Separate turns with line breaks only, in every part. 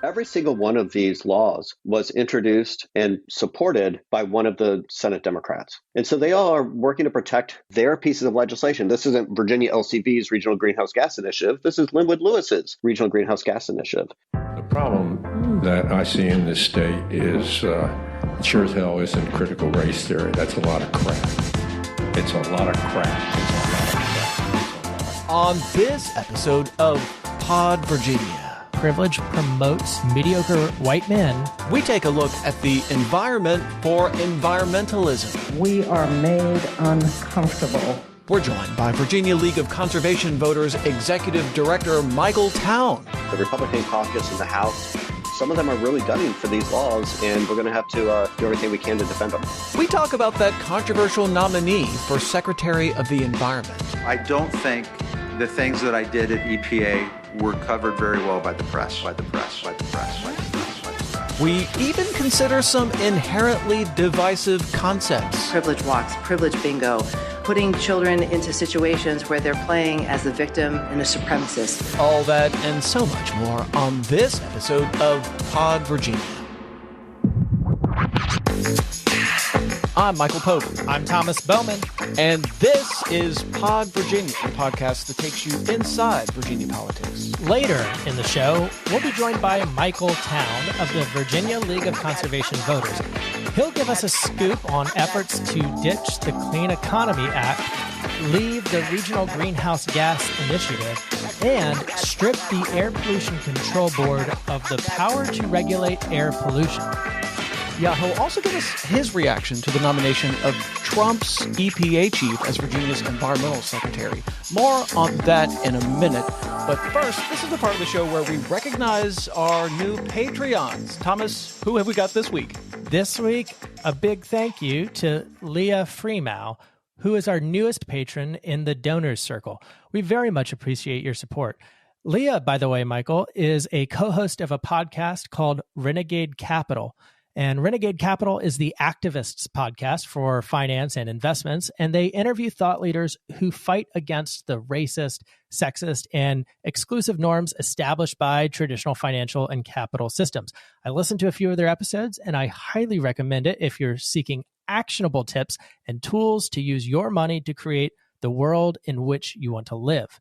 Every single one of these laws was introduced and supported by one of the Senate Democrats. And so they all are working to protect their pieces of legislation. This isn't Virginia LCV's Regional Greenhouse Gas Initiative. This is Linwood Lewis's Regional Greenhouse Gas Initiative.
The problem that I see in this state is sure as hell isn't critical race theory. That's a lot of crap. It's a lot of crap. It's a lot of crap.
On this episode of Pod Virginia, privilege promotes mediocre white men. We take a look at the environment for environmentalism.
We are made uncomfortable.
We're joined by Virginia League of Conservation Voters Executive Director Michael Towne.
The Republican caucus in the House, some of them are really gunning for these laws, and we're going to have to do everything we can to defend them.
We talk about that controversial nominee for Secretary of the Environment.
I don't think the things that I did at EPA were covered very well by the press.
We even consider some inherently divisive concepts.
Privilege walks, privilege bingo, putting children into situations where they're playing as the victim and a supremacist.
All that and so much more on this episode of Pod Virginia. I'm Michael Pope.
I'm Thomas Bowman.
And this is Pod Virginia, a podcast that takes you inside Virginia politics.
Later in the show, we'll be joined by Michael Towne of the Virginia League of Conservation Voters. He'll give us a scoop on efforts to ditch the Clean Economy Act, leave the Regional Greenhouse Gas Initiative, and strip the Air Pollution Control Board of the power to regulate air pollution.
Yeah, he'll also give us his reaction to the nomination of Trump's EPA chief as Virginia's environmental secretary. More on that in a minute. But first, this is the part of the show where we recognize our new Patreons. Thomas, who have we got this week?
This week, a big thank you to Leah Freemow, who is our newest patron in the Donors Circle. We very much appreciate your support. Leah, by the way, Michael, is a co-host of a podcast called Renegade Capital. And Renegade Capital is the activists podcast for finance and investments, and they interview thought leaders who fight against the racist, sexist, and exclusive norms established by traditional financial and capital systems. I listened to a few of their episodes, and I highly recommend it if you're seeking actionable tips and tools to use your money to create the world in which you want to live.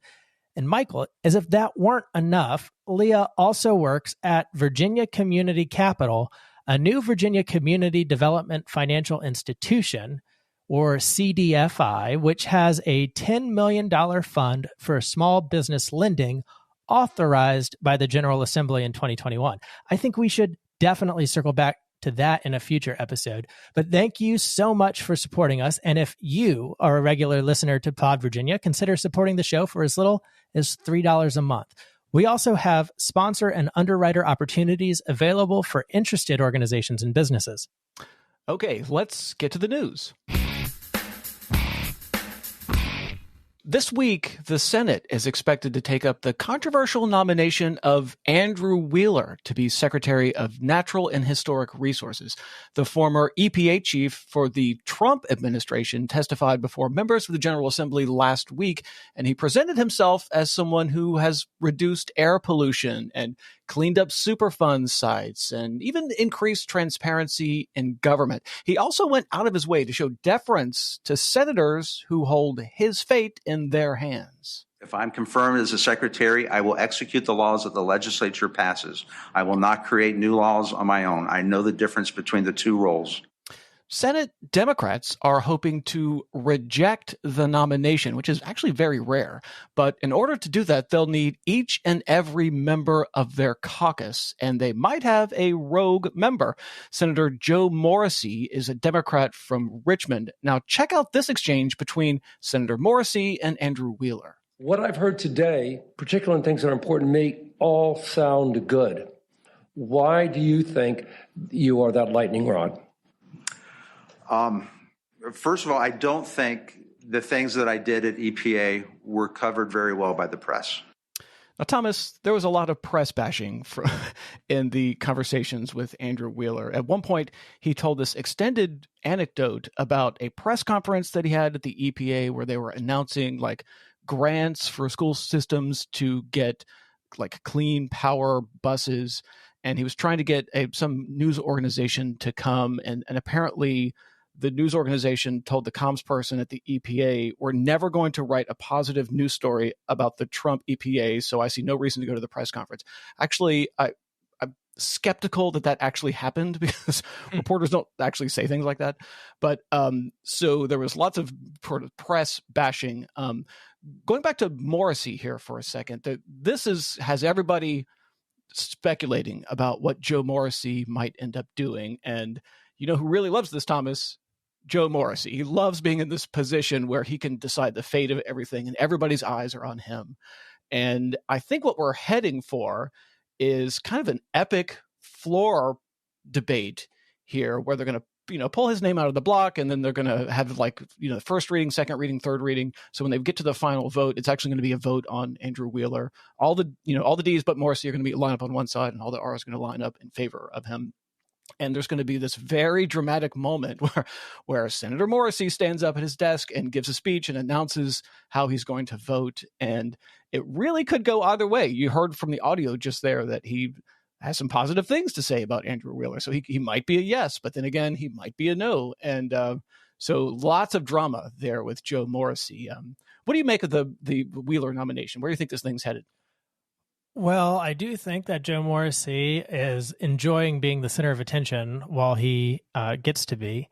And Michael, as if that weren't enough, Leah also works at Virginia Community Capital, a new Virginia Community Development Financial Institution, or CDFI, which has a $10 million fund for small business lending authorized by the General Assembly in 2021. I think we should definitely circle back to that in a future episode. But thank you so much for supporting us. And if you are a regular listener to Pod Virginia, consider supporting the show for as little as $3 a month. We also have sponsor and underwriter opportunities available for interested organizations and businesses.
Okay, let's get to the news. This week, the Senate is expected to take up the controversial nomination of Andrew Wheeler to be Secretary of Natural and Historic Resources. The former EPA chief for the Trump administration testified before members of the General Assembly last week, and he presented himself as someone who has reduced air pollution and cleaned up Superfund sites, and even increased transparency in government. He also went out of his way to show deference to senators who hold his fate in their hands.
If I'm confirmed as a secretary, I will execute the laws that the legislature passes. I will not create new laws on my own. I know the difference between the two roles.
Senate Democrats are hoping to reject the nomination, which is actually very rare. But in order to do that, they'll need each and every member of their caucus, and they might have a rogue member. Senator Joe Morrissey is a Democrat from Richmond. Now, check out this exchange between Senator Morrissey and Andrew Wheeler.
What I've heard today, particularly on things that are important to me, all sound good. Why do you think you are that lightning rod?
First of all, I don't think the things that I did at EPA were covered very well by the press.
Now, Thomas, there was a lot of press bashing in the conversations with Andrew Wheeler. At one point, he told this extended anecdote about a press conference that he had at the EPA where they were announcing like grants for school systems to get like clean power buses. and he was trying to get some news organization to come, and apparently the news organization told the comms person at the EPA, we're never going to write a positive news story about the Trump EPA, so I see no reason to go to the press conference. Actually, I'm skeptical that actually happened, because reporters don't actually say things like that. But so there was lots of press bashing. Going back to Morrissey here for a second, this has everybody speculating about what Joe Morrissey might end up doing. And you know who really loves this, Thomas? Joe Morrissey. He loves being in this position where he can decide the fate of everything, and everybody's eyes are on him. And I think what we're heading for is kind of an epic floor debate here, where they're going to pull his name out of the block, and then they're going to have the first reading, second reading, third reading. So when they get to the final vote, it's actually going to be a vote on Andrew Wheeler. All the D's but Morrissey are going to be lined up on one side, and all the R's are going to line up in favor of him. And there's going to be this very dramatic moment where Senator Morrissey stands up at his desk and gives a speech and announces how he's going to vote. And it really could go either way. You heard from the audio just there that he has some positive things to say about Andrew Wheeler. So he might be a yes, but then again, he might be a no. And so lots of drama there with Joe Morrissey. What do you make of the Wheeler nomination? Where do you think this thing's headed?
Well, I do think that Joe Morrissey is enjoying being the center of attention while he gets to be.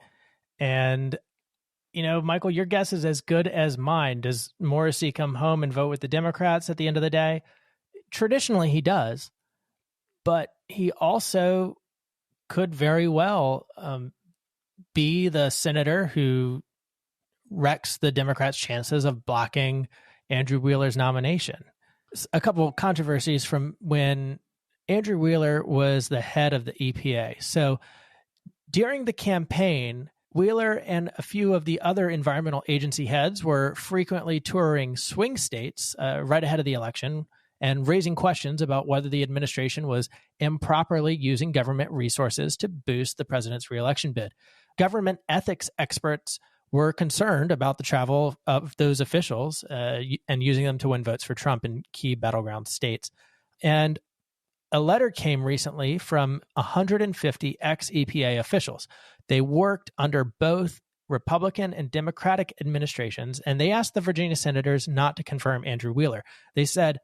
And, Michael, your guess is as good as mine. Does Morrissey come home and vote with the Democrats at the end of the day? Traditionally, he does. But he also could very well be the senator who wrecks the Democrats' chances of blocking Andrew Wheeler's nomination. A couple of controversies from when Andrew Wheeler was the head of the EPA. So during the campaign, Wheeler and a few of the other environmental agency heads were frequently touring swing states right ahead of the election and raising questions about whether the administration was improperly using government resources to boost the president's reelection bid. Government ethics experts were concerned about the travel of those officials and using them to win votes for Trump in key battleground states. And a letter came recently from 150 ex-EPA officials. They worked under both Republican and Democratic administrations, and they asked the Virginia senators not to confirm Andrew Wheeler. They said,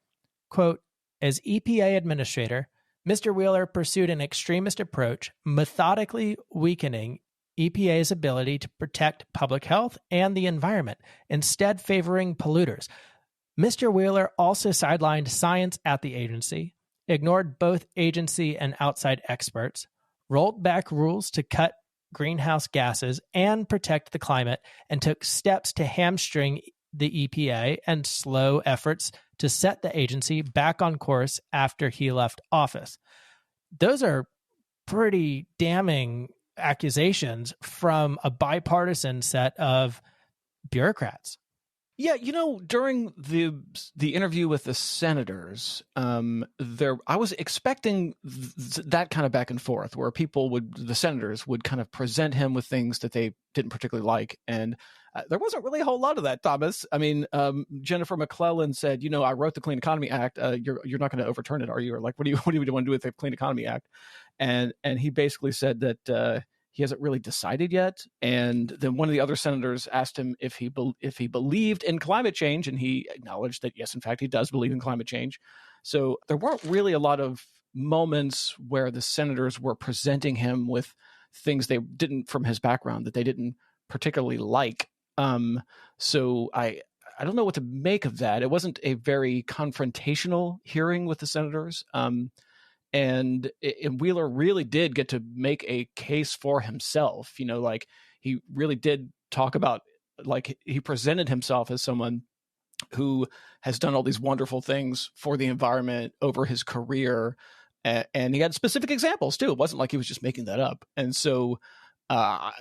quote, as EPA administrator, Mr. Wheeler pursued an extremist approach, methodically weakening EPA's ability to protect public health and the environment, instead favoring polluters. Mr. Wheeler also sidelined science at the agency, ignored both agency and outside experts, rolled back rules to cut greenhouse gases and protect the climate, and took steps to hamstring the EPA and slow efforts to set the agency back on course after he left office. Those are pretty damning accusations from a bipartisan set of bureaucrats.
Yeah, during the interview with the senators, I was expecting that kind of back and forth, where the senators would kind of present him with things that they didn't particularly like, and there wasn't really a whole lot of that, Thomas. I mean, Jennifer McClellan said, I wrote the Clean Economy Act. You're not going to overturn it, are you? Or like, what do you want to do with the Clean Economy Act? And he basically said that he hasn't really decided yet. And then one of the other senators asked him if he believed in climate change, and he acknowledged that, yes, in fact, he does believe in climate change. So there weren't really a lot of moments where the senators were presenting him with things they didn't, from his background, that they didn't particularly like. So I don't know what to make of that. It wasn't a very confrontational hearing with the senators. And Wheeler really did get to make a case for himself. He really did talk about, he presented himself as someone who has done all these wonderful things for the environment over his career. And he had specific examples too. It wasn't like he was just making that up. And so, I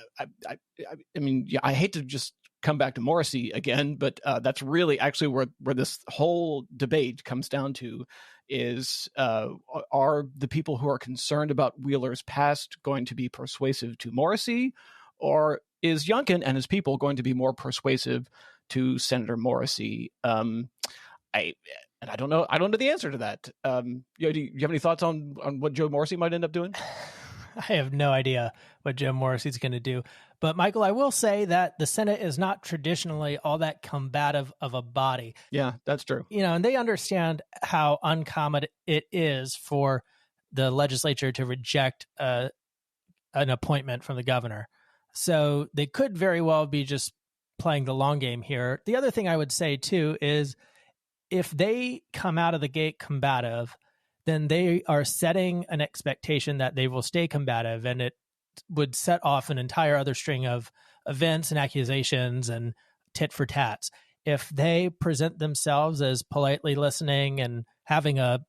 hate to just come back to Morrissey again, but that's really actually where this whole debate comes down to is, are the people who are concerned about Wheeler's past going to be persuasive to Morrissey, or is Youngkin and his people going to be more persuasive to Senator Morrissey? I And I don't know the answer to that. Do you have any thoughts on what Joe Morrissey might end up doing?
I have no idea what Joe Morrissey's going to do. But Michael, I will say that the Senate is not traditionally all that combative of a body.
Yeah, that's true.
And they understand how uncommon it is for the legislature to reject an appointment from the governor. So they could very well be just playing the long game here. The other thing I would say, too, is if they come out of the gate combative, then they are setting an expectation that they will stay combative, and it would set off an entire other string of events and accusations and tit for tats. If they present themselves as politely listening and having a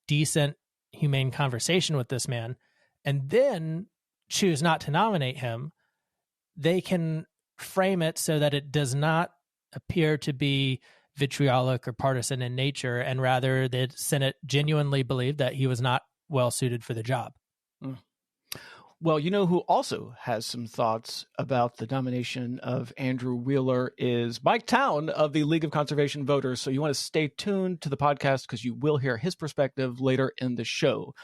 decent, humane conversation with this man, and then choose not to nominate him, they can frame it so that it does not appear to be vitriolic or partisan in nature, and rather the Senate genuinely believed that he was not well suited for the job.
Well, who also has some thoughts about the nomination of Andrew Wheeler is Mike Towne of the League of Conservation Voters. So you want to stay tuned to the podcast because you will hear his perspective later in the show.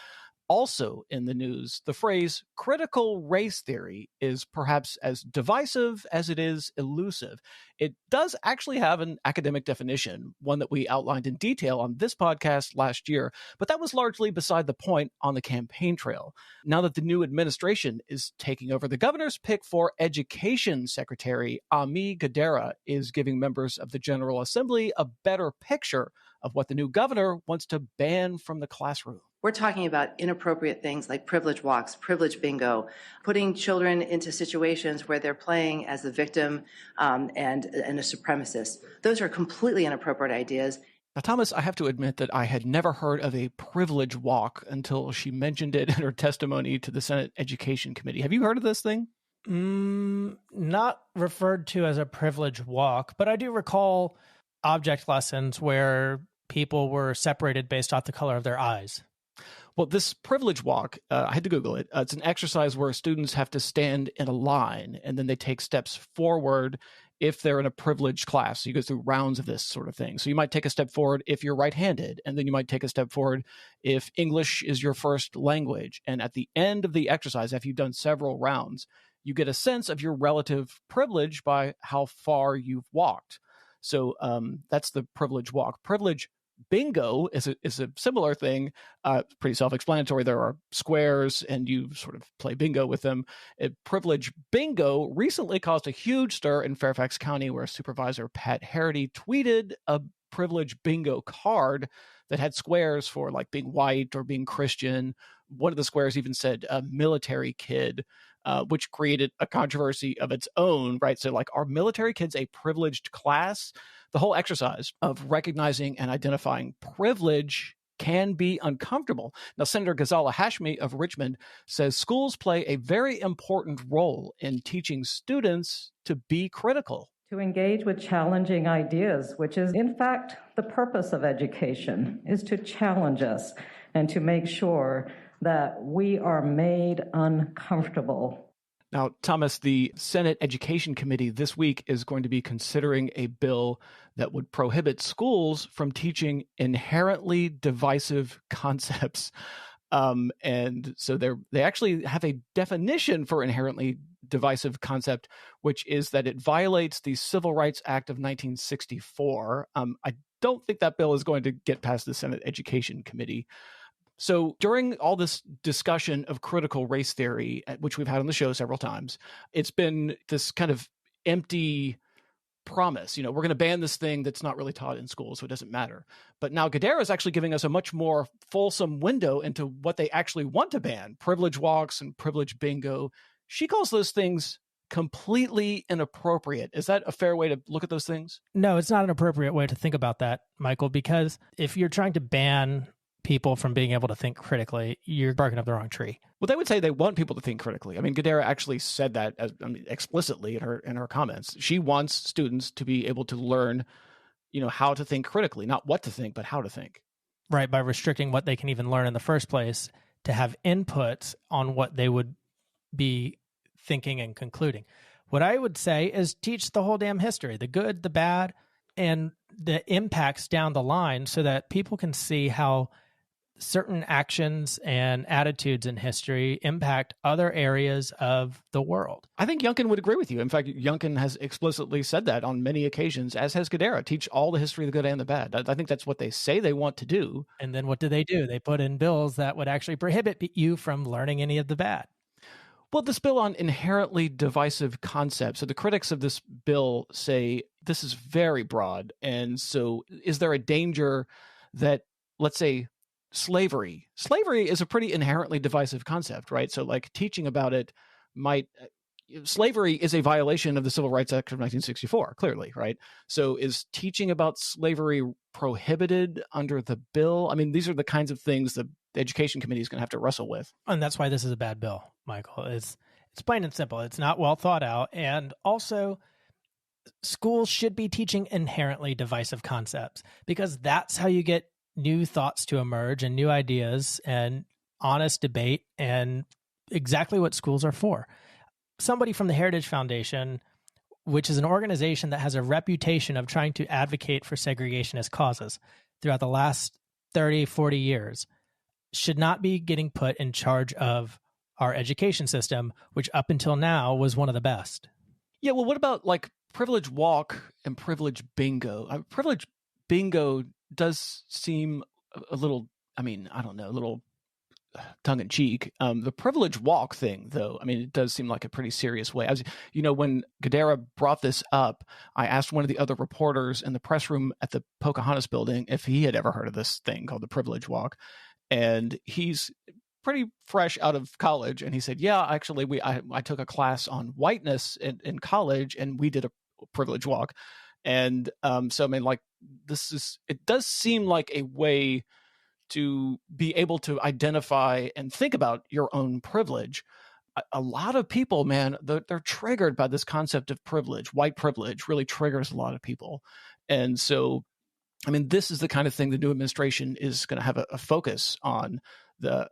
Also in the news, the phrase critical race theory is perhaps as divisive as it is elusive. It does actually have an academic definition, one that we outlined in detail on this podcast last year, but that was largely beside the point on the campaign trail. Now that the new administration is taking over, the governor's pick for Education Secretary Ami Gadara is giving members of the General Assembly a better picture of what the new governor wants to ban from the classroom.
We're talking about inappropriate things like privilege walks, privilege bingo, putting children into situations where they're playing as the victim and a supremacist. Those are completely inappropriate ideas.
Now, Thomas, I have to admit that I had never heard of a privilege walk until she mentioned it in her testimony to the Senate Education Committee. Have you heard of this thing?
Not referred to as a privilege walk, but I do recall object lessons where people were separated based off the color of their eyes.
Well, this privilege walk, I had to Google it. It's an exercise where students have to stand in a line and then they take steps forward if they're in a privileged class. So you go through rounds of this sort of thing. So you might take a step forward if you're right-handed, and then you might take a step forward if English is your first language. And at the end of the exercise, after you've done several rounds, you get a sense of your relative privilege by how far you've walked. So that's the privilege walk. Privilege bingo is a similar thing, pretty self-explanatory. There are squares, and you sort of play bingo with them. Privilege bingo recently caused a huge stir in Fairfax County, where Supervisor Pat Harity tweeted a privilege bingo card that had squares for like being white or being Christian. One of the squares even said military kid, which created a controversy of its own, right? So like, are military kids a privileged class? The whole exercise of recognizing and identifying privilege can be uncomfortable. Now, Senator Ghazala Hashmi of Richmond says schools play a very important role in teaching students to be critical.
To engage with challenging ideas, which is, in fact, the purpose of education, is to challenge us and to make sure that we are made uncomfortable.
Now, Thomas, the Senate Education Committee this week is going to be considering a bill that would prohibit schools from teaching inherently divisive concepts. And so they actually have a definition for inherently divisive concept, which is that it violates the Civil Rights Act of 1964. I don't think that bill is going to get past the Senate Education Committee. So during all this discussion of critical race theory, which we've had on the show several times, it's been this kind of empty promise. We're going to ban this thing that's not really taught in school, so it doesn't matter. But now Gadara is actually giving us a much more fulsome window into what they actually want to ban, privilege walks and privilege bingo. She calls those things completely inappropriate. Is that a fair way to look at those things?
No, it's not an appropriate way to think about that, Michael, because if you're trying to ban people from being able to think critically, you're barking up the wrong tree.
Well, they would say they want people to think critically. I mean, Gadara actually said that explicitly in her comments. She wants students to be able to learn, how to think critically, not what to think, but how to think.
Right, by restricting what they can even learn in the first place to have input on what they would be thinking and concluding. What I would say is teach the whole damn history, the good, the bad, and the impacts down the line so that people can see how certain actions and attitudes in history impact other areas of the world.
I think Youngkin would agree with you. In fact, Youngkin has explicitly said that on many occasions, as has Gadara, teach all the history of the good and the bad. I think that's what they say they want to do.
And then what do? They put in bills that would actually prohibit you from learning any of the bad.
Well, this bill on inherently divisive concepts. So the critics of this bill say this is very broad. And so is there a danger that, let's say, slavery is a pretty inherently divisive concept, right? So like teaching about it might, slavery is a violation of the Civil Rights Act of 1964, clearly, right? So is teaching about slavery prohibited under the bill? I mean, these are the kinds of things the Education Committee is going to have to wrestle with.
And that's why this is a bad bill, Michael. It's plain and simple. It's not well thought out. And also, schools should be teaching inherently divisive concepts because that's how you get new thoughts to emerge and new ideas and honest debate and exactly what schools are for. Somebody from the Heritage Foundation, which is an organization that has a reputation of trying to advocate for segregationist causes throughout the last 30, 40 years, should not be getting put in charge of our education system, which up until now was one of the best.
Yeah, well, what about like privilege walk and privilege bingo? Privilege bingo does seem a little, I mean, I don't know, a little tongue-in-cheek. The privilege walk thing, though, I mean, it does seem like a pretty serious way. When Gadara brought this up, I asked one of the other reporters in the press room at the Pocahontas building if he had ever heard of this thing called the privilege walk. And he's pretty fresh out of college. And he said, yeah, actually, I took a class on whiteness in college, and we did a privilege walk. And so, I mean, like, it does seem like a way to be able to identify and think about your own privilege. A lot of people, man, they're triggered by this concept of privilege. White privilege really triggers a lot of people. And so, I mean, this is the kind of thing the new administration is going to have a focus on, the,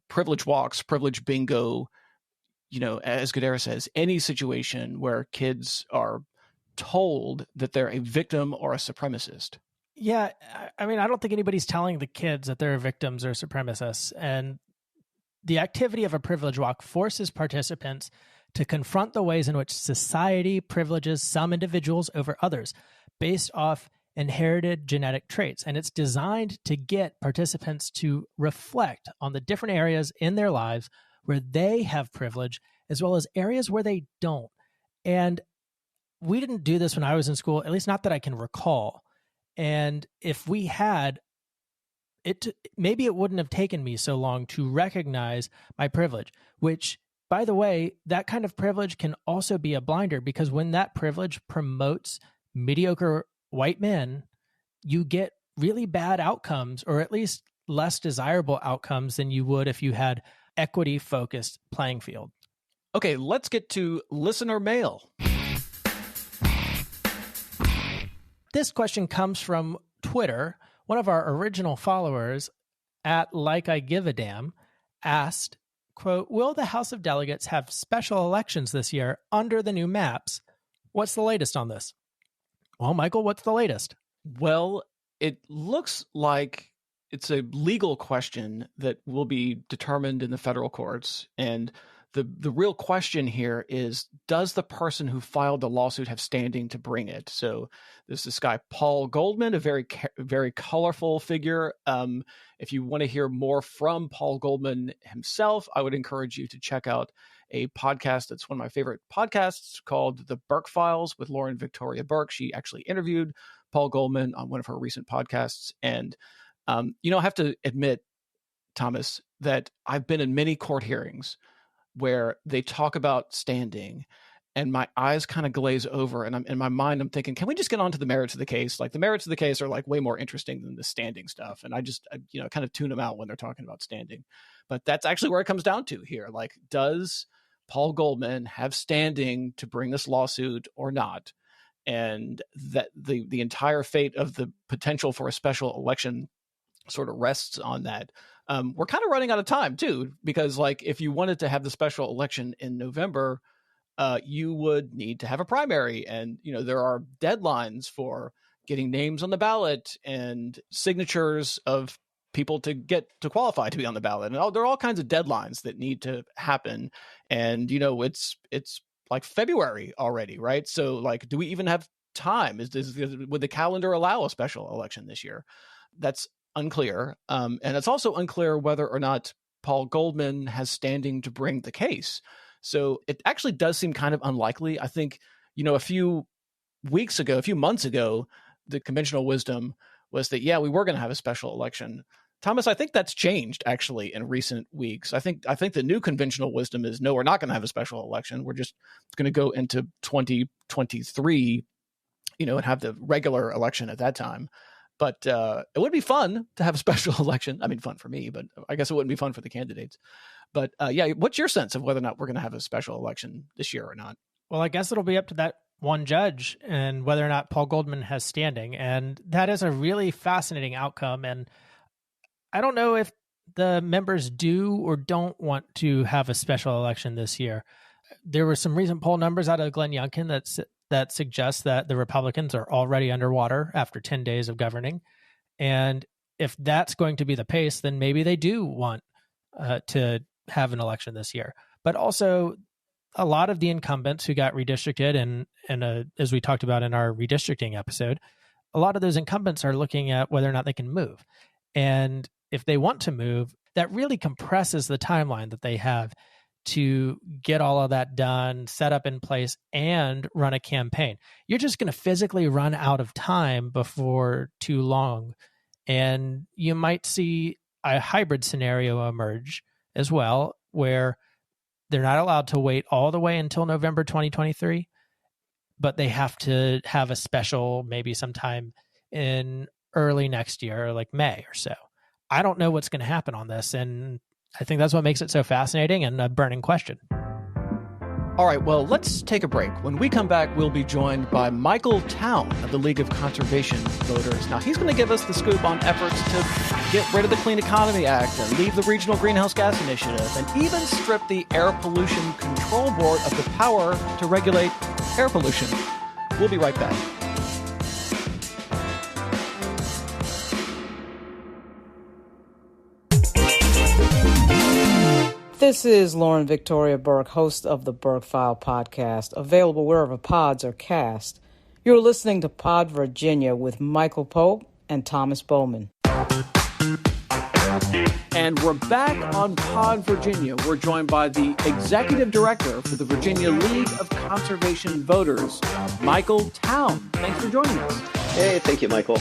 privilege walks, privilege bingo, as Gadara says, any situation where kids are told that they're a victim or a supremacist.
Yeah, I mean, I don't think anybody's telling the kids that they're victims or supremacists. And the activity of a privilege walk forces participants to confront the ways in which society privileges some individuals over others based off inherited genetic traits. And it's designed to get participants to reflect on the different areas in their lives where they have privilege, as well as areas where they don't. And we didn't do this when I was in school, at least not that I can recall. And if we had, maybe it wouldn't have taken me so long to recognize my privilege, which, by the way, that kind of privilege can also be a blinder, because when that privilege promotes mediocre white men, you get really bad outcomes, or at least less desirable outcomes than you would if you had equity-focused playing field.
Okay, let's get to listener mail.
This question comes from Twitter. One of our original followers, at Like I Give a Damn, asked, quote, will the House of Delegates have special elections this year under the new maps? What's the latest on this? Well, Michael, what's the latest?
Well, it looks like it's a legal question that will be determined in the federal courts. And the real question here is, does the person who filed the lawsuit have standing to bring it? So there's this guy, Paul Goldman, a very, very colorful figure. If you want to hear more from Paul Goldman himself, I would encourage you to check out a podcast that's one of my favorite podcasts called The Burke Files with Lauren Victoria Burke. She actually interviewed Paul Goldman on one of her recent podcasts. And, I have to admit, Thomas, that I've been in many court hearings where they talk about standing, and my eyes kind of glaze over, and I'm in my mind, I'm thinking, can we just get on to the merits of the case? Like, the merits of the case are like way more interesting than the standing stuff. And I kind of tune them out when they're talking about standing. But that's actually where it comes down to here. Like, does Paul Goldman have standing to bring this lawsuit or not? And that the entire fate of the potential for a special election sort of rests on that. We're kind of running out of time too, because like, if you wanted to have the special election in November, you would need to have a primary, and there are deadlines for getting names on the ballot and signatures of people to get to qualify to be on the ballot. And there are all kinds of deadlines that need to happen. And, it's like February already, right? So like, do we even have time? Would the calendar allow a special election this year? That's unclear. And it's also unclear whether or not Paul Goldman has standing to bring the case. So it actually does seem kind of unlikely. I think, a few months ago, the conventional wisdom was that, we were going to have a special election. Thomas, I think that's changed actually in recent weeks. I think the new conventional wisdom is, no, we're not going to have a special election. We're just going to go into 2023, and have the regular election at that time. But it would be fun to have a special election. I mean, fun for me, but I guess it wouldn't be fun for the candidates. But what's your sense of whether or not we're going to have a special election this year or not?
Well, I guess it'll be up to that one judge and whether or not Paul Goldman has standing. And that is a really fascinating outcome. And I don't know if the members do or don't want to have a special election this year. There were some recent poll numbers out of Glenn Youngkin that suggests that the Republicans are already underwater after 10 days of governing. And if that's going to be the pace, then maybe they do want to have an election this year. But also, a lot of the incumbents who got redistricted, and as we talked about in our redistricting episode, a lot of those incumbents are looking at whether or not they can move. And if they want to move, that really compresses the timeline that they have to get all of that done, set up in place, and run a campaign. You're just going to physically run out of time before too long. And you might see a hybrid scenario emerge as well, where they're not allowed to wait all the way until November 2023, but they have to have a special maybe sometime in early next year, like May or so. I don't know what's going to happen on this, and I think that's what makes it so fascinating and a burning question.
All right, well, let's take a break. When we come back, we'll be joined by Michael Towne of the League of Conservation Voters. Now, he's going to give us the scoop on efforts to get rid of the Clean Economy Act and leave the Regional Greenhouse Gas Initiative and even strip the Air Pollution Control Board of the power to regulate air pollution. We'll be right back.
This is Lauren Victoria Burke, host of the Burke Files podcast, available wherever pods are cast. You're listening to Pod Virginia with Michael Pope and Thomas Bowman.
And we're back on Pod Virginia. We're joined by the executive director for the Virginia League of Conservation Voters, Michael Towne. Thanks for joining us.
Hey, thank you, Michael.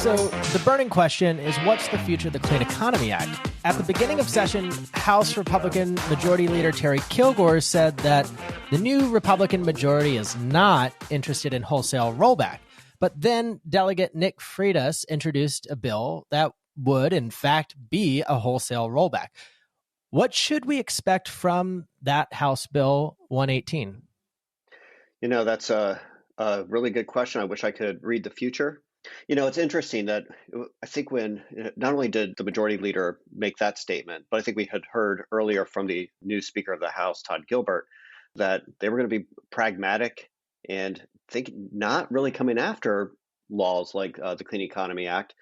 So the burning question is, what's the future of the Clean Economy Act? At the beginning of session, House Republican Majority Leader Terry Kilgore said that the new Republican majority is not interested in wholesale rollback. But then Delegate Nick Freitas introduced a bill that would, in fact, be a wholesale rollback. What should we expect from that House Bill 118?
That's a really good question. I wish I could read the future. It's interesting that I think when not only did the majority leader make that statement, but I think we had heard earlier from the new Speaker of the House, Todd Gilbert, that they were going to be pragmatic and not really coming after laws like the Clean Economy Act.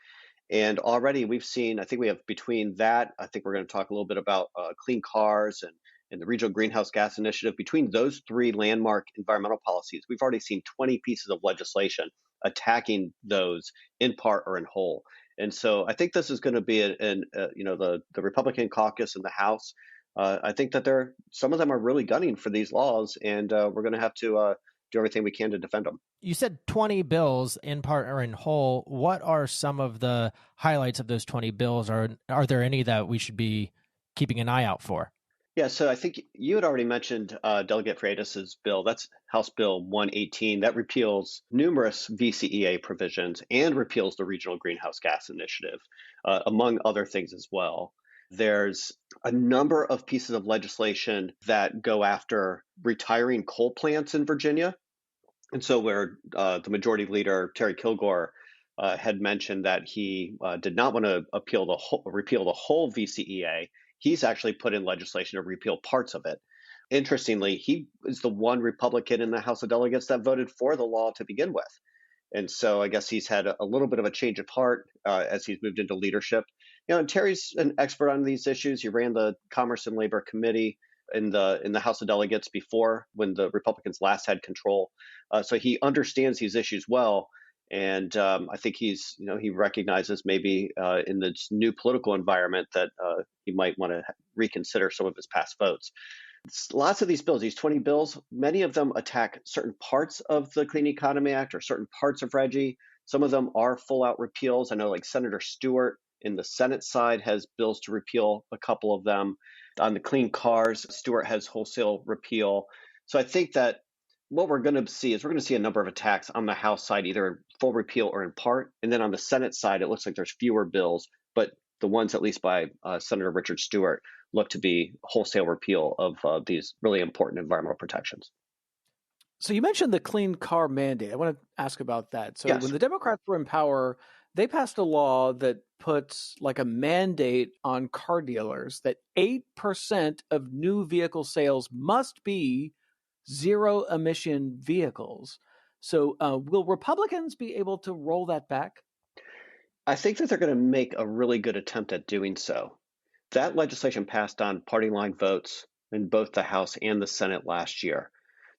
And already we've seen, I think we have between that, I think we're going to talk a little bit about clean cars and the Regional Greenhouse Gas Initiative. Between those three landmark environmental policies, we've already seen 20 pieces of legislation attacking those in part or in whole. And so I think this is going to be the Republican caucus in the House. I think that some of them are really gunning for these laws, and we're going to have to do everything we can to defend them.
You said 20 bills in part or in whole. What are some of the highlights of those 20 bills? Are there any that we should be keeping an eye out for?
Yeah, so I think you had already mentioned Delegate Freitas' bill. That's House Bill 118. That repeals numerous VCEA provisions and repeals the Regional Greenhouse Gas Initiative, among other things as well. There's a number of pieces of legislation that go after retiring coal plants in Virginia. And so where the majority leader, Terry Kilgore, had mentioned that he did not want to repeal the whole VCEA, he's actually put in legislation to repeal parts of it. Interestingly, he is the one Republican in the House of Delegates that voted for the law to begin with. And so I guess he's had a little bit of a change of heart as he's moved into leadership. And Terry's an expert on these issues. He ran the Commerce and Labor Committee in the House of Delegates before, when the Republicans last had control. So he understands these issues well. And I think he recognizes maybe in this new political environment that he might want to reconsider some of his past votes. Lots of these bills, these 20 bills, many of them attack certain parts of the Clean Economy Act or certain parts of RGGI. Some of them are full out repeals. I know like Senator Stewart in the Senate side has bills to repeal a couple of them. On the clean cars, Stewart has wholesale repeal. So I think that what we're going to see is a number of attacks on the House side, either in full repeal or in part. And then on the Senate side, it looks like there's fewer bills, but the ones at least by Senator Richard Stewart look to be wholesale repeal of these really important environmental protections.
So you mentioned the clean car mandate. I want to ask about that. So
Yes.
When the Democrats were in power, they passed a law that puts like a mandate on car dealers that 8% of new vehicle sales must be zero emission vehicles. So will Republicans be able to roll that back?
I think that they're going to make a really good attempt at doing so. That legislation passed on party line votes in both the House and the Senate last year.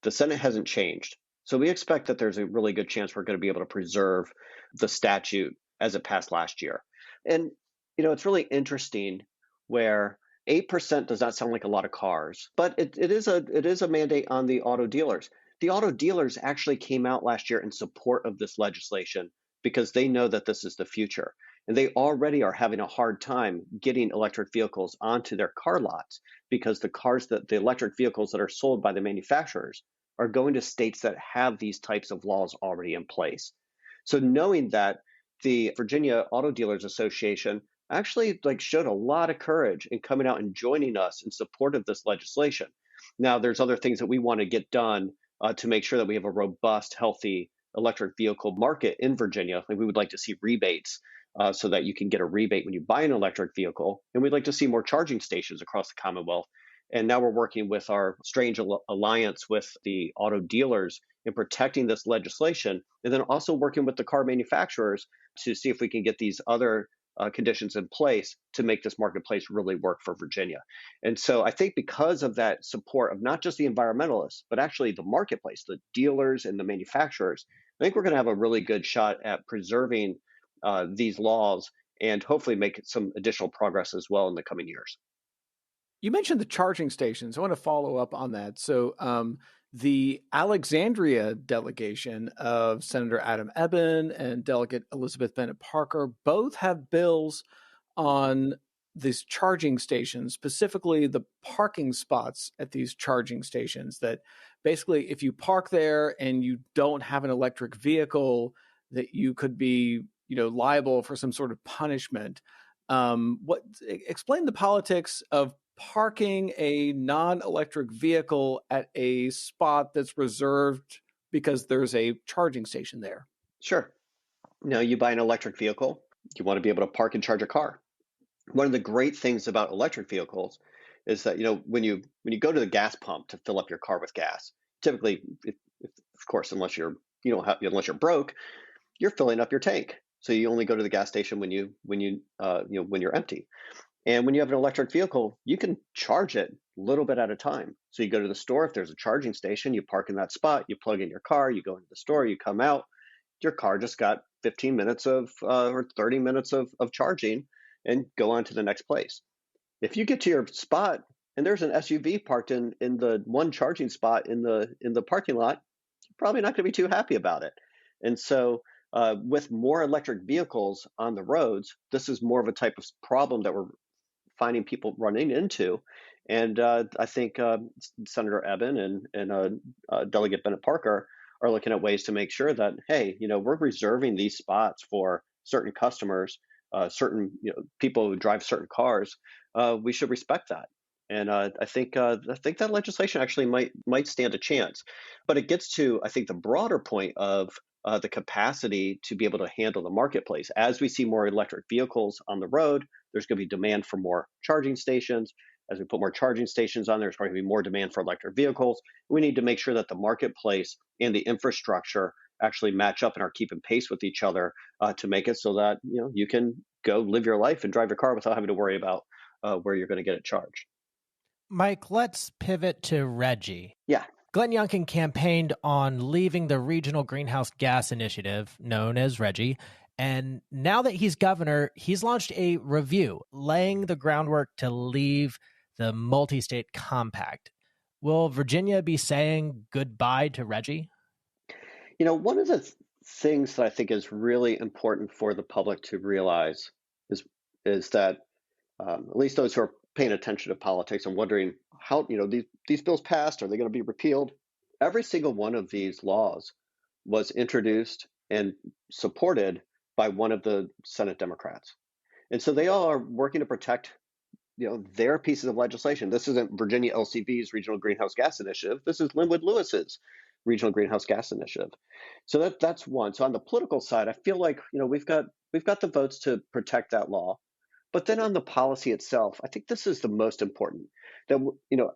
The Senate hasn't changed. So we expect that there's a really good chance we're going to be able to preserve the statute as it passed last year. And, it's really interesting where 8% does not sound like a lot of cars, but it is a mandate on the auto dealers. The auto dealers actually came out last year in support of this legislation because they know that this is the future. And they already are having a hard time getting electric vehicles onto their car lots because the electric vehicles that are sold by the manufacturers are going to states that have these types of laws already in place. So knowing that, the Virginia Auto Dealers Association actually showed a lot of courage in coming out and joining us in support of this legislation. Now, there's other things that we want to get done to make sure that we have a robust, healthy electric vehicle market in Virginia. Like we would like to see rebates so that you can get a rebate when you buy an electric vehicle. And we'd like to see more charging stations across the Commonwealth. And now we're working with our strange alliance with the auto dealers in protecting this legislation, and then also working with the car manufacturers to see if we can get these other conditions in place to make this marketplace really work for Virginia. And so I think because of that support of not just the environmentalists, but actually the marketplace, the dealers and the manufacturers, I think we're going to have a really good shot at preserving these laws and hopefully make some additional progress as well in the coming years.
You mentioned the charging stations. I want to follow up on that. So the Alexandria delegation of Senator Adam Ebbin and Delegate Elizabeth Bennett Parker both have bills on these charging stations, specifically the parking spots at these charging stations, that basically if you park there and you don't have an electric vehicle, that you could be liable for some sort of punishment. Explain the politics of parking a non-electric vehicle at a spot that's reserved because there's a charging station there.
Sure. Now, you buy an electric vehicle, you want to be able to park and charge a car. One of the great things about electric vehicles is that, when you go to the gas pump to fill up your car with gas, typically, of course, unless you're broke, you're filling up your tank. So you only go to the gas station when you're empty. And when you have an electric vehicle, you can charge it a little bit at a time. So you go to the store, if there's a charging station, you park in that spot, you plug in your car, you go into the store, you come out, your car just got 15 minutes or 30 minutes of charging and go on to the next place. If you get to your spot and there's an SUV parked in the one charging spot in the parking lot, you're probably not going to be too happy about it. And so with more electric vehicles on the roads, this is more of a type of problem that we're finding people running into. And I think Senator Ebbin and Delegate Bennett Parker are looking at ways to make sure that, hey, we're reserving these spots for certain customers, certain people who drive certain cars. We should respect that. And I think that legislation actually might stand a chance. But it gets to, I think, the broader point of the capacity to be able to handle the marketplace. As we see more electric vehicles on the road, there's going to be demand for more charging stations. As we put more charging stations on, there's going to be more demand for electric vehicles. We need to make sure that the marketplace and the infrastructure actually match up and are keeping pace with each other to make it so that you can go live your life and drive your car without having to worry about where you're going to get it charged.
Mike, let's pivot to Reggie.
Yeah.
Glenn Youngkin campaigned on leaving the Regional Greenhouse Gas Initiative, known as Reggie, and now that he's governor, he's launched a review laying the groundwork to leave the multi-state compact. Will Virginia be saying goodbye to Reggie?
One of the things that I think is really important for the public to realize is that at least those who are paying attention to politics and wondering how these bills passed, are they going to be repealed? Every single one of these laws was introduced and supported by one of the Senate Democrats, and so they all are working to protect their pieces of legislation. This isn't Virginia LCV's Regional Greenhouse Gas Initiative. This is Linwood Lewis's Regional Greenhouse Gas Initiative. So that's one. So on the political side, I feel like we've got the votes to protect that law. But then on the policy itself, I think this is the most important. That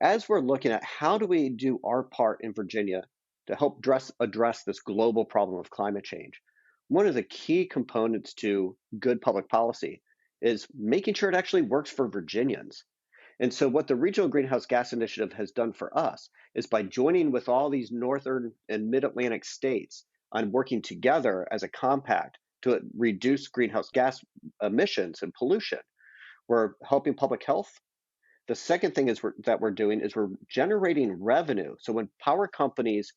as we're looking at how do we do our part in Virginia to help address this global problem of climate change, one of the key components to good public policy is making sure it actually works for Virginians. And so what the Regional Greenhouse Gas Initiative has done for us is by joining with all these northern and mid-Atlantic states on working together as a compact to reduce greenhouse gas emissions and pollution, we're helping public health. The second thing that we're doing is we're generating revenue. So when power companies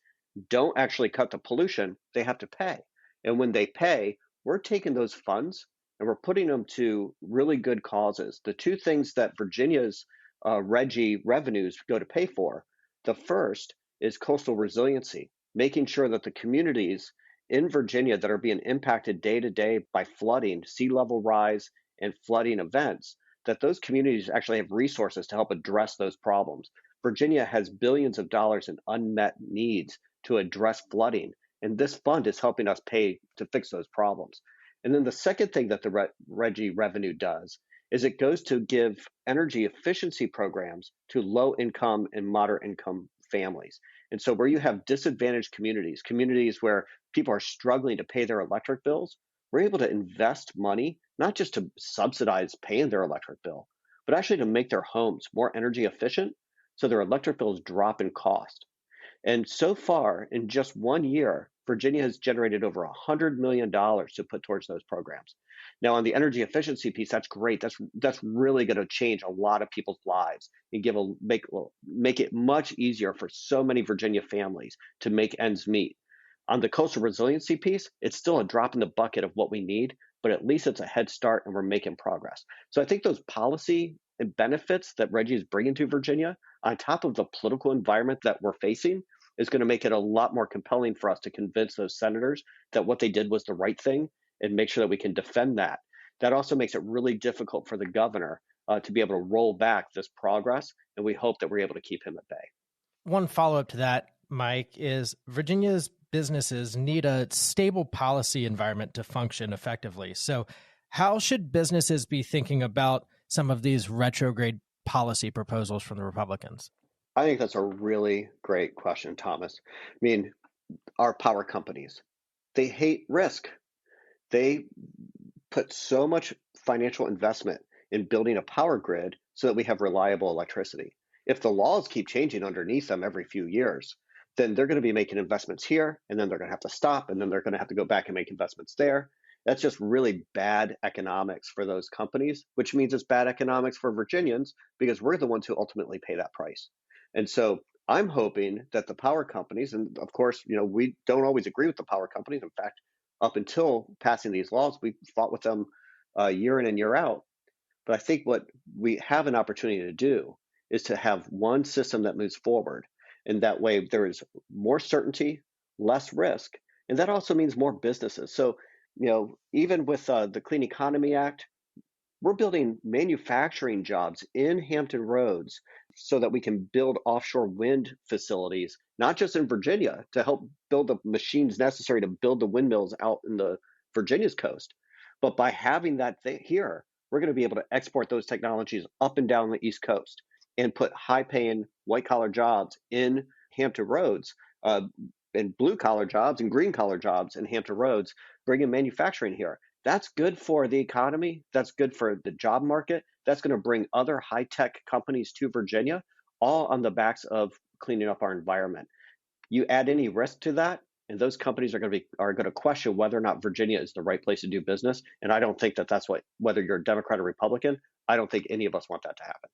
don't actually cut the pollution, they have to pay. And when they pay, we're taking those funds and we're putting them to really good causes. The two things that Virginia's Reggie revenues go to pay for, the first is coastal resiliency, making sure that the communities in Virginia that are being impacted day to day by flooding, sea level rise, and flooding events, that those communities actually have resources to help address those problems. Virginia has billions of dollars in unmet needs to address flooding, and this fund is helping us pay to fix those problems. And then the second thing that the Reggie revenue does is it goes to give energy efficiency programs to low income and moderate income families. And so where you have disadvantaged communities where people are struggling to pay their electric bills, we're able to invest money, not just to subsidize paying their electric bill, but actually to make their homes more energy efficient so their electric bills drop in cost. And so far, in just 1 year, Virginia has generated over $100 million to put towards those programs. Now, on the energy efficiency piece, that's great. That's really going to change a lot of people's lives and make it much easier for so many Virginia families to make ends meet. On the coastal resiliency piece, it's still a drop in the bucket of what we need, but at least it's a head start and we're making progress. So I think those policy and benefits that Reggie is bringing to Virginia, on top of the political environment that we're facing, is going to make it a lot more compelling for us to convince those senators that what they did was the right thing and make sure that we can defend that. That also makes it really difficult for the governor to be able to roll back this progress, and we hope that we're able to keep him at bay.
One follow-up to that, Mike, is Virginia's businesses need a stable policy environment to function effectively. So how should businesses be thinking about some of these retrograde policy proposals from the Republicans?
I think that's a really great question, Thomas. I mean, our power companies, they hate risk. They put so much financial investment in building a power grid so that we have reliable electricity. If the laws keep changing underneath them every few years, then they're going to be making investments here, and then they're going to have to stop, and then they're going to have to go back and make investments there. That's just really bad economics for those companies, which means it's bad economics for Virginians because we're the ones who ultimately pay that price. And so I'm hoping that the power companies, and of course, we don't always agree with the power companies. In fact, up until passing these laws, we fought with them year in and year out. But I think what we have an opportunity to do is to have one system that moves forward. And that way there is more certainty, less risk. And that also means more businesses. So, even with the Clean Economy Act, we're building manufacturing jobs in Hampton Roads so that we can build offshore wind facilities, not just in Virginia to help build the machines necessary to build the windmills out in the Virginia's coast. But by having that here, we're going to be able to export those technologies up and down the East Coast and put high-paying white-collar jobs in Hampton Roads blue collar jobs and green collar jobs in Hampton Roads, bringing manufacturing here. That's good for the economy. That's good for the job market. That's going to bring other high tech companies to Virginia, all on the backs of cleaning up our environment. You add any risk to that, and those companies are going to question whether or not Virginia is the right place to do business. And I don't think that's whether you're a Democrat or Republican, I don't think any of us want that to happen.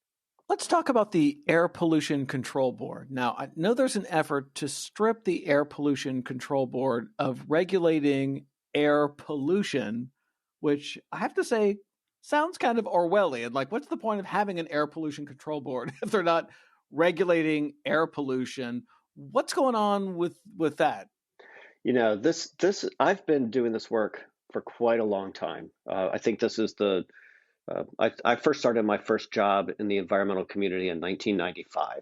Let's talk about the Air Pollution Control Board. Now, I know there's an effort to strip the Air Pollution Control Board of regulating air pollution, which I have to say sounds kind of Orwellian. Like, what's the point of having an Air Pollution Control Board if they're not regulating air pollution? What's going on with that?
This I've been doing this work for quite a long time. I think this is I first started my first job in the environmental community in 1995.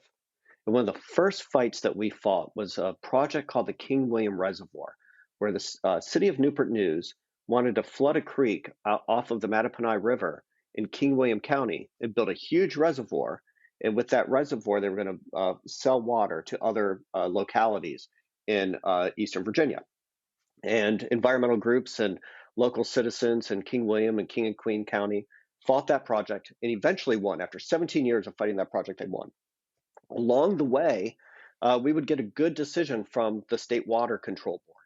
And one of the first fights that we fought was a project called the King William Reservoir, where the city of Newport News wanted to flood a creek off of the Mattaponi River in King William County and build a huge reservoir. And with that reservoir, they were going to sell water to other localities in Eastern Virginia. And environmental groups and local citizens in King William and King and Queen County fought that project and eventually won. After 17 years of fighting that project, they won. Along the way, we would get a good decision from the State Water Control Board.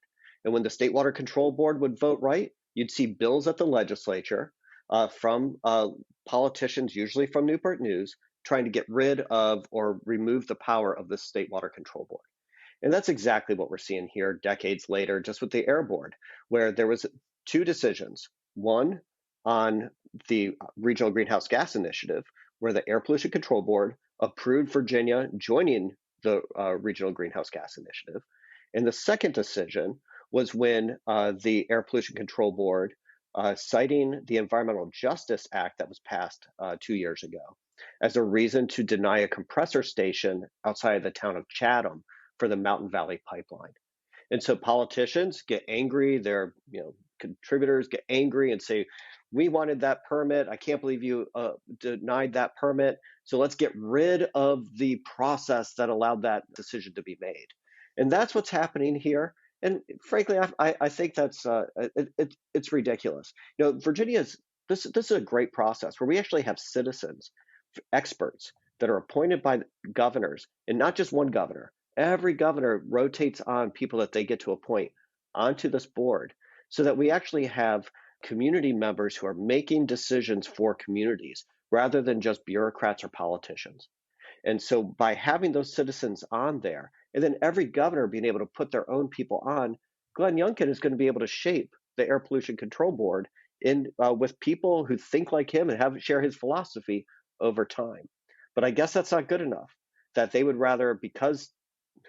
And when the State Water Control Board would vote right, you'd see bills at the legislature from politicians, usually from Newport News, trying to get rid of or remove the power of the State Water Control Board. And that's exactly what we're seeing here decades later, just with the Air Board, where there was two decisions. One on the Regional Greenhouse Gas Initiative, where the Air Pollution Control Board approved Virginia joining the Regional Greenhouse Gas Initiative. And the second decision was when the Air Pollution Control Board, citing the Environmental Justice Act that was passed 2 years ago, as a reason to deny a compressor station outside of the town of Chatham for the Mountain Valley Pipeline. And so politicians get angry, their contributors get angry and say, we wanted that permit. I can't believe you denied that permit. So let's get rid of the process that allowed that decision to be made. And that's what's happening here. And frankly, I think that's it's ridiculous. Virginia's this is a great process where we actually have citizens, experts that are appointed by governors, and not just one governor. Every governor rotates on people that they get to appoint onto this board, so that we actually have community members who are making decisions for communities rather than just bureaucrats or politicians. And so by having those citizens on there, and then every governor being able to put their own people on, Glenn Youngkin is going to be able to shape the Air Pollution Control Board with people who think like him and share his philosophy over time. But I guess that's not good enough, that they would rather, because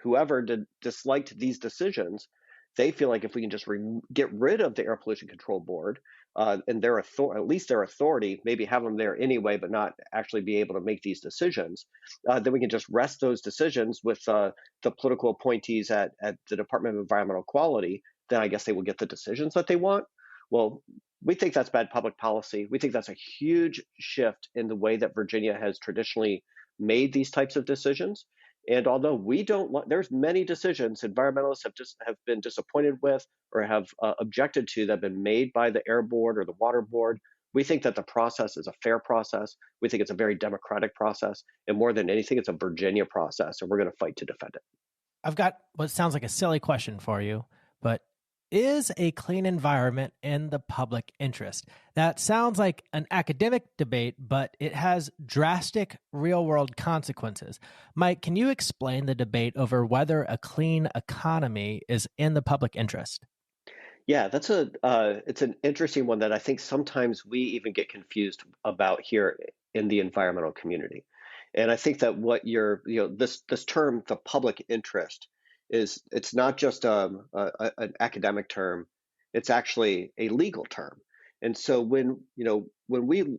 whoever disliked these decisions, they feel like if we can just get rid of the Air Pollution Control Board and at least their authority, maybe have them there anyway, but not actually be able to make these decisions, then we can just rest those decisions with the political appointees at the Department of Environmental Quality. Then I guess they will get the decisions that they want. Well, we think that's bad public policy. We think that's a huge shift in the way that Virginia has traditionally made these types of decisions. And although we don't want, there's many decisions environmentalists have been disappointed with or have objected to that have been made by the Air Board or the Water Board. We think that the process is a fair process. We think it's a very democratic process. And more than anything, it's a Virginia process, and we're going to fight to defend it.
I've got what sounds like a silly question for you, but is a clean environment in the public interest? That sounds like an academic debate, but it has drastic real-world consequences. Mike, can you explain the debate over whether a clean economy is in the public interest?
Yeah, it's an interesting one that I think sometimes we even get confused about here in the environmental community. And I think that this term, the public interest, it's not just an academic term, it's actually a legal term. And so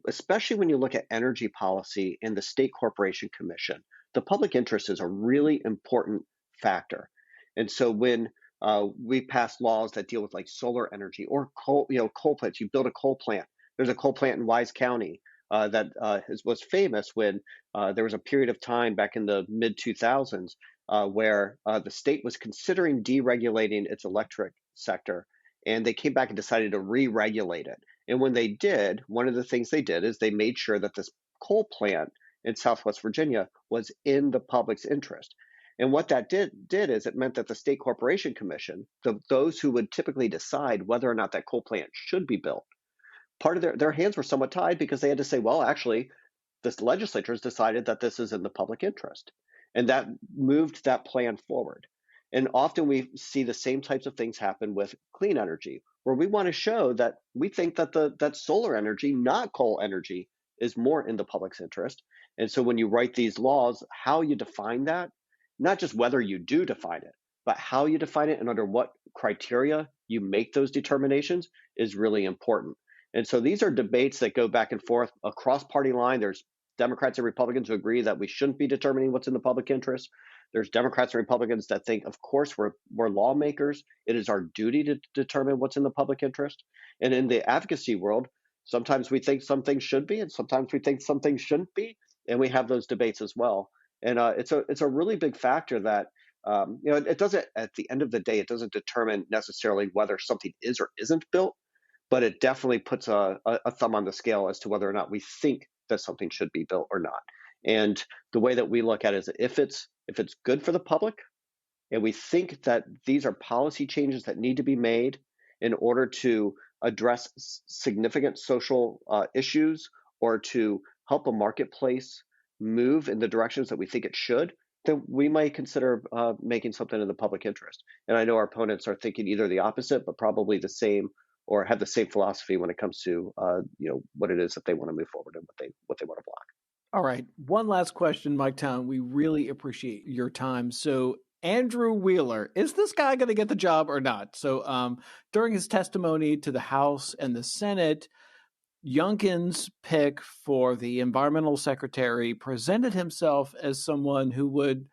especially when you look at energy policy in the State Corporation Commission, the public interest is a really important factor. And so when we pass laws that deal with like solar energy or coal plants, you build a coal plant. There's a coal plant in Wise County that was famous when there was a period of time back in the mid 2000s where the state was considering deregulating its electric sector, and they came back and decided to re-regulate it. And when they did, one of the things they did is they made sure that this coal plant in Southwest Virginia was in the public's interest. And what that did is it meant that the State Corporation Commission, those who would typically decide whether or not that coal plant should be built, part of their hands were somewhat tied because they had to say, well, actually, this legislature has decided that this is in the public interest. And that moved that plan forward. And often we see the same types of things happen with clean energy, where we want to show that we think that that solar energy, not coal energy, is more in the public's interest. And so when you write these laws, how you define that, not just whether you do define it, but how you define it and under what criteria you make those determinations is really important. And so these are debates that go back and forth across party line. There's Democrats and Republicans who agree that we shouldn't be determining what's in the public interest. There's Democrats and Republicans that think, of course, we're lawmakers. It is our duty to determine what's in the public interest. And in the advocacy world, sometimes we think some things should be, and sometimes we think some things shouldn't be. And we have those debates as well. And it's a really big factor that it doesn't, at the end of the day, it doesn't determine necessarily whether something is or isn't built, but it definitely puts a thumb on the scale as to whether or not we think that something should be built or not. And the way that we look at it is that if it's good for the public, and we think that these are policy changes that need to be made in order to address significant social issues or to help a marketplace move in the directions that we think it should, then we might consider making something in the public interest. And I know our opponents are thinking either the opposite, but probably the same, or have the same philosophy when it comes to what it is that they want to move forward and what they want to block.
All right. One last question, Mike Towne. We really appreciate your time. So Andrew Wheeler, is this guy going to get the job or not? So during his testimony to the House and the Senate, Youngkin's pick for the environmental secretary presented himself as someone who would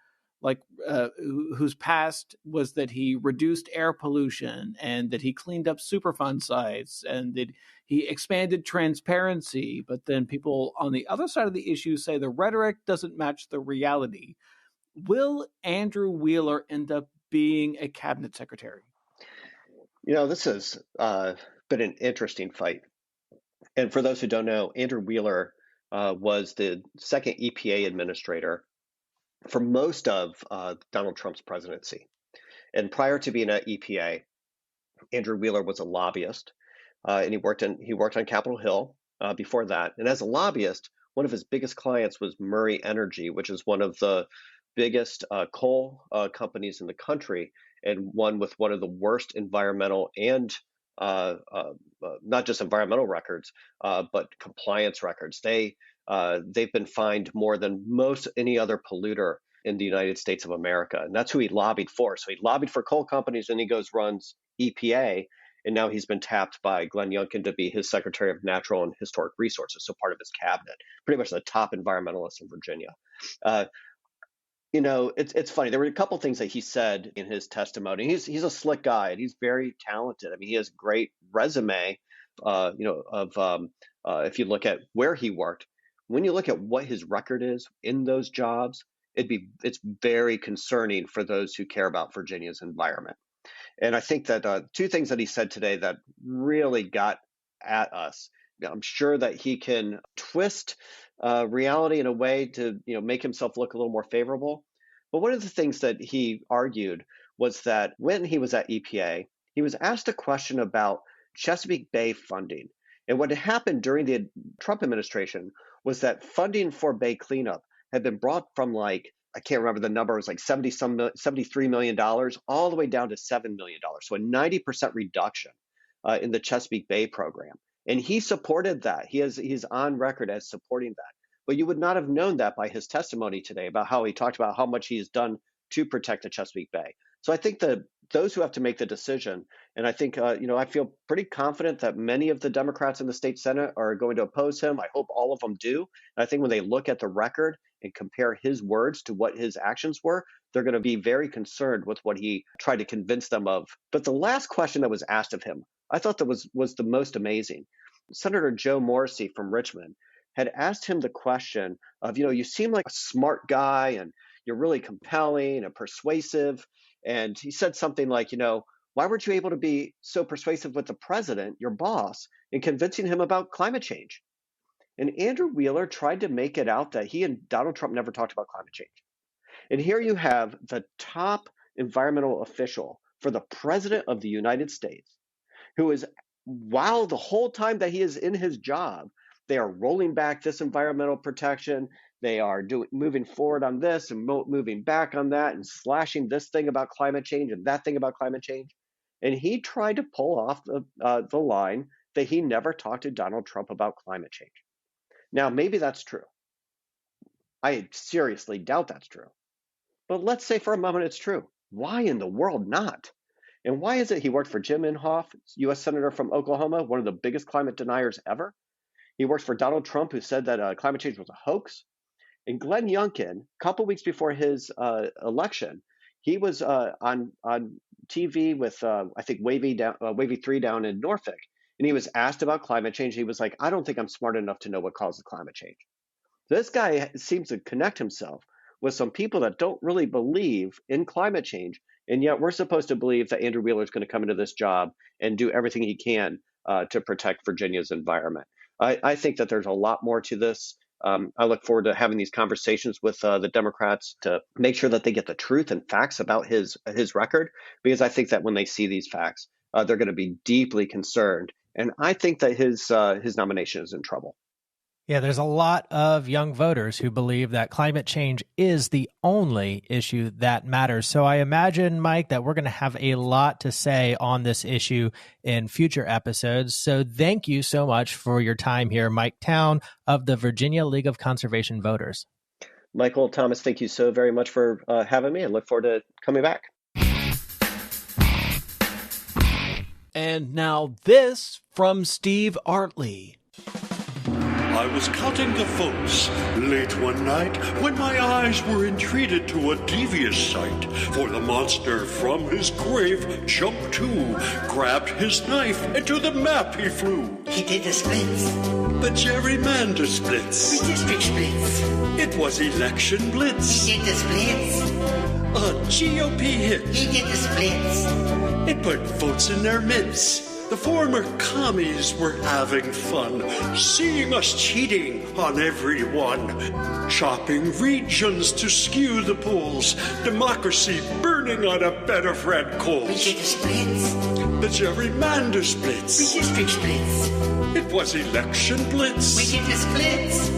whose past was that he reduced air pollution and that he cleaned up Superfund sites and that he expanded transparency. But then people on the other side of the issue say the rhetoric doesn't match the reality. Will Andrew Wheeler end up being a cabinet secretary?
This has been an interesting fight. And for those who don't know, Andrew Wheeler was the second EPA administrator for most of Donald Trump's presidency. And prior to being at EPA, Andrew Wheeler was a lobbyist, and he worked on Capitol Hill before that. And as a lobbyist, one of his biggest clients was Murray Energy, which is one of the biggest coal companies in the country, and one with one of the worst environmental and not just environmental records, but compliance records. They've been fined more than most any other polluter in the United States of America, and that's who he lobbied for. So he lobbied for coal companies, and he runs EPA, and now he's been tapped by Glenn Youngkin to be his Secretary of Natural and Historic Resources, so part of his cabinet, pretty much the top environmentalist in Virginia. It's funny. There were a couple things that he said in his testimony. He's a slick guy, and he's very talented. I mean, he has a great resume. If you look at where he worked, when you look at what his record is in those jobs, it's very concerning for those who care about Virginia's environment. And I think that two things that he said today that really got at us. I'm sure that he can twist reality in a way to make himself look a little more favorable. But one of the things that he argued was that when he was at EPA, he was asked a question about Chesapeake Bay funding. And what had happened during the Trump administration was that funding for Bay cleanup had been brought from I can't remember the number, it was $73 million all the way down to $7 million. So a 90% reduction in the Chesapeake Bay program. And he supported that. He's on record as supporting that. But you would not have known that by his testimony today about how he talked about how much he's done to protect the Chesapeake Bay. So I think that those who have to make the decision, and I think, I feel pretty confident that many of the Democrats in the state Senate are going to oppose him. I hope all of them do. And I think when they look at the record and compare his words to what his actions were, they're going to be very concerned with what he tried to convince them of. But the last question that was asked of him, I thought that was the most amazing. Senator Joe Morrissey from Richmond had asked him the question of, you seem like a smart guy and you're really compelling and persuasive. And he said something like, why weren't you able to be so persuasive with the president, your boss, in convincing him about climate change? And Andrew Wheeler tried to make it out that he and Donald Trump never talked about climate change. And here you have the top environmental official for the president of the United States, who is, while the whole time that he is in his job, they are rolling back this environmental protection. They are moving forward on this and moving back on that and slashing this thing about climate change and that thing about climate change. And he tried to pull off the line that he never talked to Donald Trump about climate change. Now, maybe that's true. I seriously doubt that's true. But let's say for a moment it's true. Why in the world not? And why is it he worked for Jim Inhofe, U.S. Senator from Oklahoma, one of the biggest climate deniers ever? He worked for Donald Trump, who said that climate change was a hoax. And Glenn Youngkin, a couple weeks before his election, he was on TV with, I think, Wavy 3 down in Norfolk. And he was asked about climate change. He was like, I don't think I'm smart enough to know what causes climate change. So this guy seems to connect himself with some people that don't really believe in climate change. And yet we're supposed to believe that Andrew Wheeler is going to come into this job and do everything he can to protect Virginia's environment. I think that there's a lot more to this. I look forward to having these conversations with the Democrats to make sure that they get the truth and facts about his record, because I think that when they see these facts, they're going to be deeply concerned. And I think that his nomination is in trouble.
Yeah, there's a lot of young voters who believe that climate change is the only issue that matters. So I imagine, Mike, that we're going to have a lot to say on this issue in future episodes. So thank you so much for your time here, Mike Towne of the Virginia League of Conservation Voters.
Michael, Thomas, thank you so very much for having me. I look forward to coming back.
And now this from Steve Artley.
I was counting the votes late one night when my eyes were entreated to a devious sight. For the monster from his grave jumped to, grabbed his knife, and to the map he flew.
He did the splits.
The gerrymander splits.
The district splits.
It was election blitz.
He did the splits.
A GOP hit.
He did the splits.
It put votes in their midst. The former commies were having fun, seeing us cheating on everyone, chopping regions to skew the polls, democracy burning on a bed of red coals.
We did the splits.
The gerrymander splits.
The district splits.
It was election blitz.
We did the splits.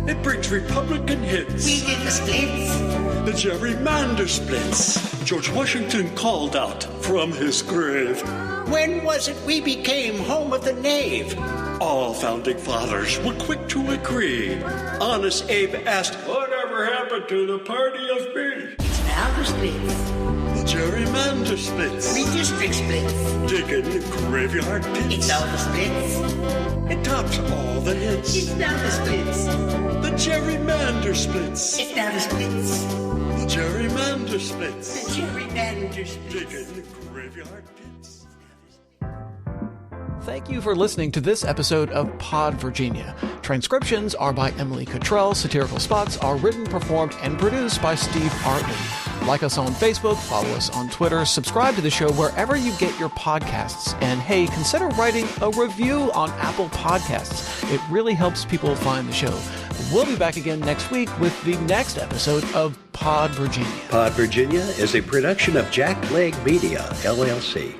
It brings Republican hits.
We did the splits.
The gerrymander splits. George Washington called out from his grave.
When was it we became home of the knave?
All founding fathers were quick to agree. Honest Abe asked, whatever happened to the party of me?
It's now the splits.
The gerrymander splits.
The district splits.
Digging graveyard pits.
It's now the splits.
It tops all the hits.
It's now the splits.
The gerrymander splits.
It's now the splits.
The gerrymander splits.
The gerrymander splits.
Digging graveyard pits.
Thank you for listening to this episode of Pod Virginia. Transcriptions are by Emily Cottrell. Satirical spots are written, performed, and produced by Steve Artley. Like us on Facebook, follow us on Twitter, subscribe to the show wherever you get your podcasts. And hey, consider writing a review on Apple Podcasts. It really helps people find the show. We'll be back again next week with the next episode of Pod Virginia.
Pod Virginia is a production of Jack Legg Media, LLC.